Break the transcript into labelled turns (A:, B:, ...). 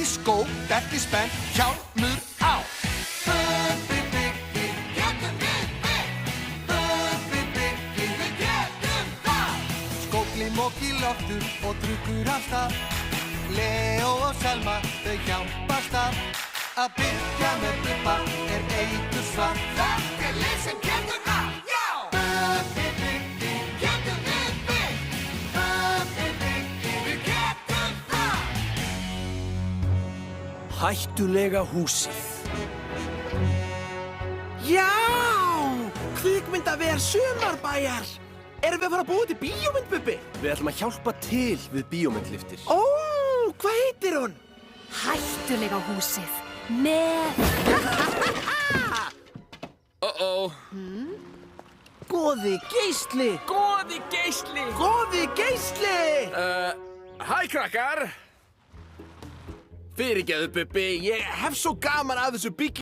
A: skó, Berti spennt, hjálmur á. Bubbi Biggi, getum við byggt. Bubbi Biggi, við getum það. Skóflim og gílóttur og drukkur af stað. Leo og Selma, þau hjálpast að. Að byggja með Bubba eitursvar. Þetta lið sem getur það, já! Bubbi Biggi, getum við byggt. Bubbi Biggi, við getum það.
B: Hættulega húsið.
C: Já! Kvikmyndaver Sumarbæjar! Erum við að fara að búa til bíómynd, Bubbi?
B: Við ætlum að hjálpa til við bíómyndliftir.
C: Ó, hvað heitir hún?
D: Hættulega húsið. Með...
C: Góði geisli!
B: Góði geisli!
C: Góði geisli!
B: Hæ, krakkar! Fyrirgeðu, Bubbi, ég hef svo gaman af þessu